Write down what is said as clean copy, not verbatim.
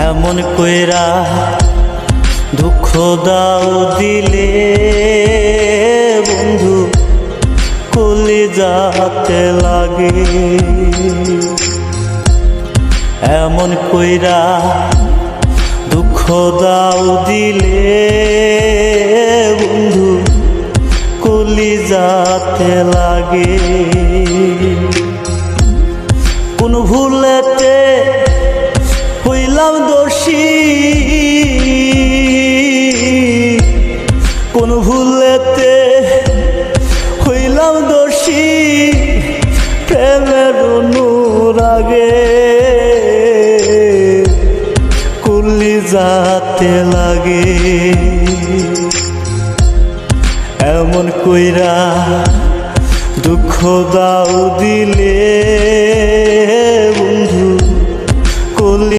এমন কইরা দুঃখ দাও দিলে বন্ধু কলিজাতে লাগে। এমন কইরা দুঃখ দাও দিলে বন্ধু কলিজাতে লাগে। কোন ভুলেতে হইলাম দোষী, কোন ভুলেতে হইলাম দোষী, প্রেমের অনুরাগে কলিজাতে লাগে। এমন কইরা দুঃখ দাও দিলে